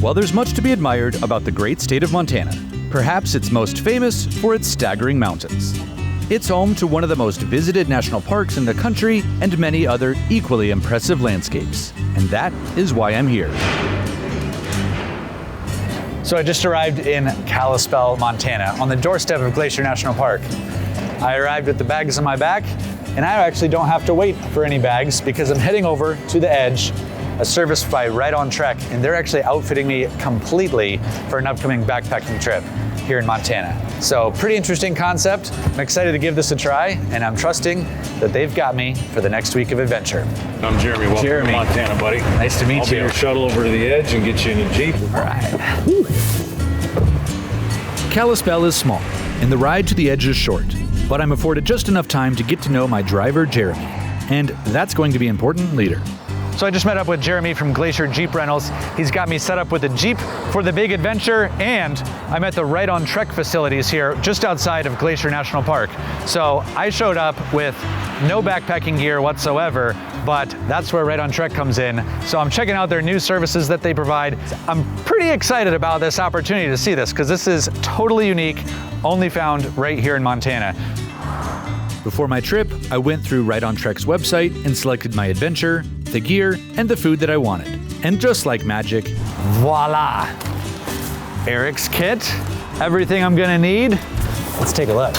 Well, there's much to be admired about the great state of Montana. Perhaps it's most famous for its staggering mountains. It's home to one of the most visited national parks in the country and many other equally impressive landscapes. And that is why I'm here. So I just arrived in Kalispell, Montana, on the doorstep of Glacier National Park. I arrived with the bags on my back, and I actually don't have to wait for any bags because I'm heading over to the Edge, a service by Right on Trek, and they're actually outfitting me completely for an upcoming backpacking trip here in Montana. So pretty interesting concept. I'm excited to give this a try, and I'm trusting that they've got me for the next week of adventure. I'm Jeremy. Welcome to Montana, buddy. Nice to meet you. I'll be your shuttle over to the Edge and get you in a Jeep. All right. Woo. Kalispell is small, and the ride to the Edge is short, but I'm afforded just enough time to get to know my driver, Jeremy, and that's going to be important later. So I just met up with Jeremy from Glacier Jeep Rentals. He's got me set up with a Jeep for the big adventure, and I'm at the Right on Trek facilities here just outside of Glacier National Park. So I showed up with no backpacking gear whatsoever, but that's where Right on Trek comes in. So I'm checking out their new services that they provide. I'm pretty excited about this opportunity to see this because this is totally unique, only found right here in Montana. Before my trip, I went through Right on Trek's website and selected my adventure, the gear, and the food that I wanted. And just like magic, voila! Eric's kit, everything I'm gonna need. Let's take a look.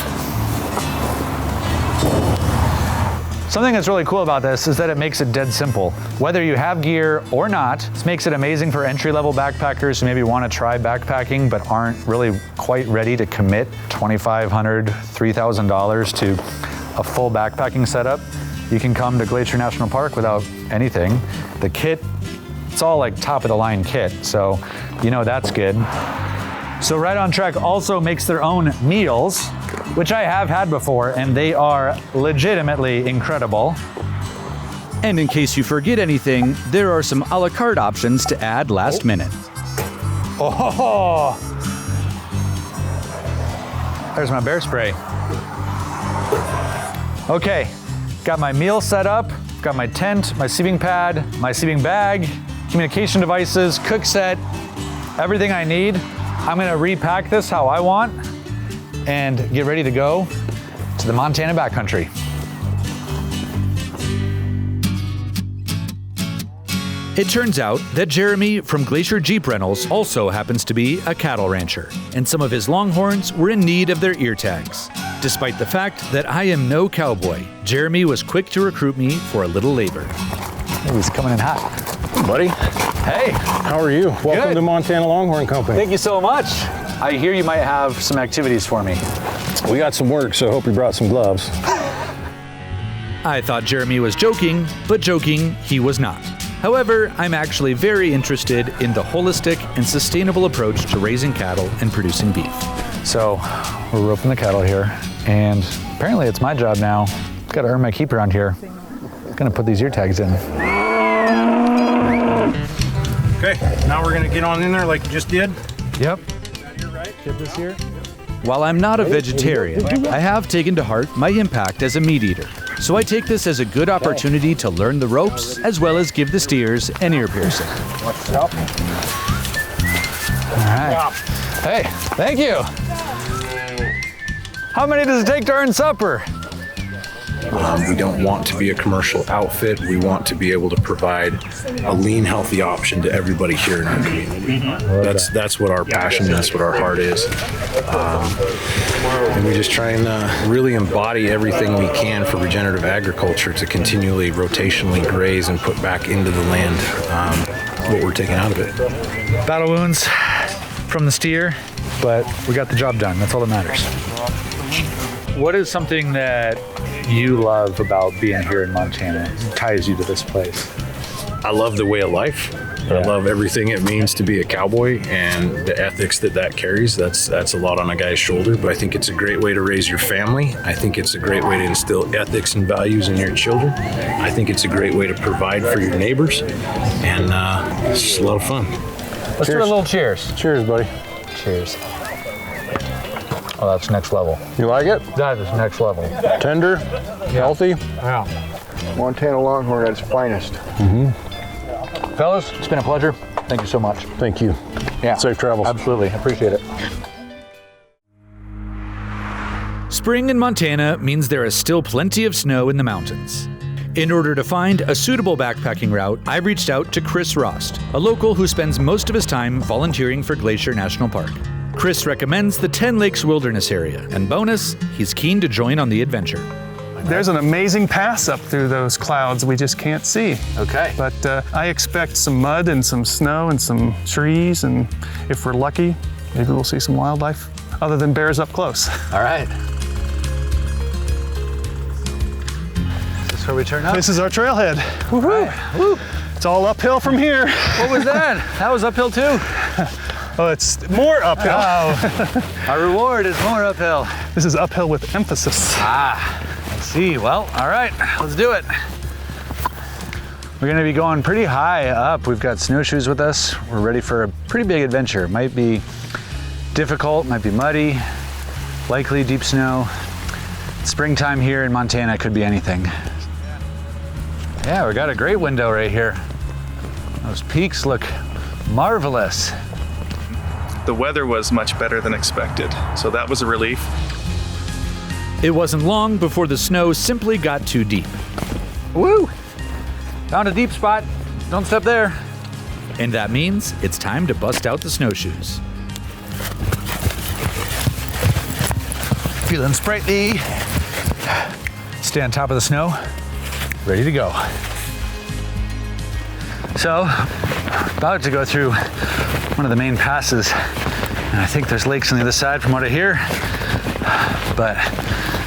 Something that's really cool about this is that it makes it dead simple. Whether you have gear or not, this makes it amazing for entry-level backpackers who maybe want to try backpacking but aren't really quite ready to commit $2,500, $3,000 to a full backpacking setup. You can come to Glacier National Park without anything. The kit, it's all like top of the line kit, so you know that's good. So Right on Trek also makes their own meals, which I have had before, and they are legitimately incredible. And in case you forget anything, there are some a la carte options to add last minute. Oh, there's my bear spray. Okay, got my meal set up, got my tent, my sleeping pad, my sleeping bag, communication devices, cook set, everything I need. I'm gonna repack this how I want and get ready to go to the Montana backcountry. It turns out that Jeremy from Glacier Jeep Rentals also happens to be a cattle rancher, and some of his longhorns were in need of their ear tags. Despite the fact that I am no cowboy, Jeremy was quick to recruit me for a little labor. He's coming in hot. Hey, buddy. Hey. How are you? Welcome to Montana Longhorn Company. Thank you so much. I hear you might have some activities for me. We got some work, so I hope you brought some gloves. I thought Jeremy was joking, but joking he was not. However, I'm actually very interested in the holistic and sustainable approach to raising cattle and producing beef. So, we're roping the cattle here, and apparently it's my job now. I've got to earn my keep around here. I'm gonna put these ear tags in. Okay, now we're gonna get on in there like you just did. Yep. Get this here. While I'm not a vegetarian, I have taken to heart my impact as a meat eater. So I take this as a good opportunity to learn the ropes, as well as give the steers an ear piercing. What's up? All right. Hey, thank you. How many does it take to earn supper? We don't want to be a commercial outfit. We want to be able to provide a lean, healthy option to everybody here in our community. That's what our passion, that's what our heart is. And we just try and really embody everything we can for regenerative agriculture to continually rotationally graze and put back into the land what we're taking out of it. Battle wounds from the steer, but we got the job done. That's all that matters. What is something that you love about being here in Montana? It ties you to this place. I love the way of life. I love everything it means to be a cowboy and the ethics that carries. That's a lot on a guy's shoulder, but I think it's a great way to raise your family. I think it's a great way to instill ethics and values in your children. I think it's a great way to provide for your neighbors, and it's just a lot of fun. Let's do a little cheers. Cheers, buddy. Cheers. Oh, that's next level. You like it? That is next level. Tender, healthy. Yeah. Montana Longhorn at its finest. Fellas, it's been a pleasure. Thank you so much. Thank you. Yeah. Safe travels. Absolutely. Appreciate it. Spring in Montana means there is still plenty of snow in the mountains. In order to find a suitable backpacking route, I reached out to Chris Rost, a local who spends most of his time volunteering for Glacier National Park. Chris recommends the 10 Lakes Wilderness area, and bonus, he's keen to join on the adventure. There's an amazing pass up through those clouds we just can't see. Okay. But I expect some mud and some snow and some trees, and if we're lucky, maybe we'll see some wildlife other than bears up close. All right. Is this where we turn up? This is our trailhead. Woohoo! Right. Woo. It's all uphill from here. What was that? That was uphill too. Oh, it's more uphill. Oh, our reward is more uphill. This is uphill with emphasis. Ah, I see. Well, all right, let's do it. We're gonna be going pretty high up. We've got snowshoes with us. We're ready for a pretty big adventure. Might be difficult, might be muddy, likely deep snow. Springtime here in Montana could be anything. Yeah, we got a great window right here. Those peaks look marvelous. The weather was much better than expected, so that was a relief. It wasn't long before the snow simply got too deep. Woo! Found a deep spot. Don't step there. And that means it's time to bust out the snowshoes. Feeling sprightly. Stay on top of the snow. Ready to go. So, about to go through one of the main passes. And I think there's lakes on the other side from what I hear. But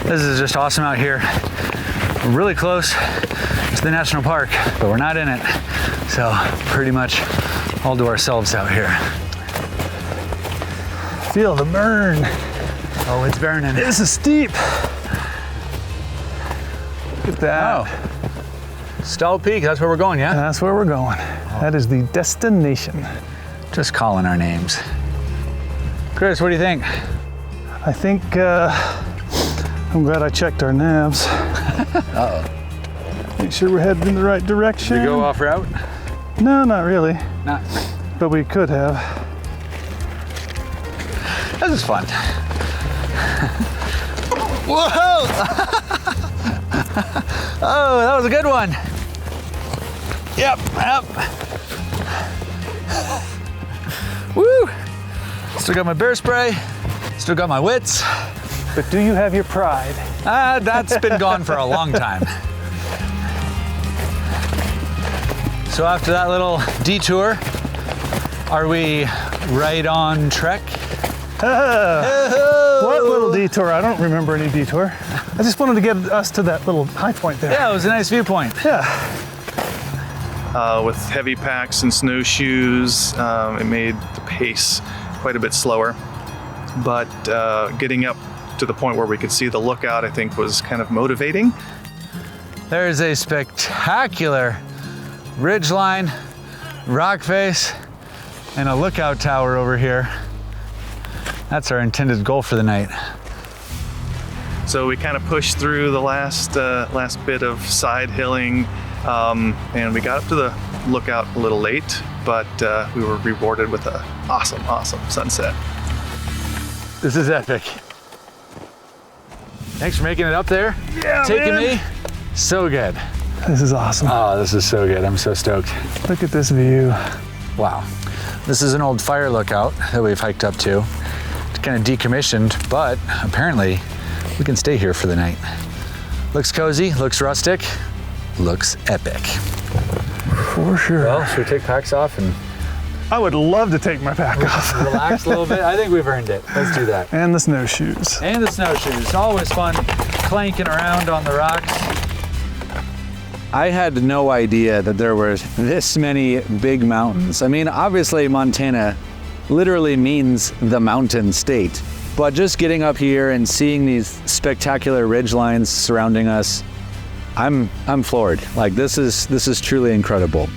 this is just awesome out here. We're really close to the national park, but we're not in it. So pretty much all to ourselves out here. Feel the burn. Oh, it's burning. This is steep. Look at that. Oh, Stall Peak, that's where we're going, yeah? That's where we're going. That is the destination. Just calling our names. Chris, what do you think? I think, I'm glad I checked our navs. Uh-oh. Make sure we're headed in the right direction. Did we go off route? No, not really. No. But we could have. This is fun. Whoa! Oh, that was a good one. Yep. Woo! Still got my bear spray. Still got my wits. But do you have your pride? That's been gone for a long time. So after that little detour, are we right on trek? What little detour? I don't remember any detour. I just wanted to get us to that little high point there. Yeah, it was a nice viewpoint. Yeah. With heavy packs and snowshoes, it made the pace quite a bit slower. But getting up to the point where we could see the lookout, I think, was kind of motivating. There's a spectacular ridgeline, rock face, and a lookout tower over here. That's our intended goal for the night. So we kind of pushed through the last bit of side hilling, and we got up to the lookout a little late, but we were rewarded with an awesome sunset. This is epic. Thanks for making it up there. Yeah, Taking man. me. So good. This is awesome. Oh, this is so good. I'm so stoked. Look at this view. Wow. This is an old fire lookout that we've hiked up to. It's kind of decommissioned, but apparently we can stay here for the night. Looks cozy, looks rustic, looks epic. For sure. Well, should we take packs off and I would love to take my pack off. relax a little bit? I think we've earned it. Let's do that. And the snowshoes. And the snowshoes. Always fun clanking around on the rocks. I had no idea that there were this many big mountains. I mean, obviously Montana literally means the mountain state, but just getting up here and seeing these spectacular ridge lines surrounding us, I'm floored. Like this is truly incredible.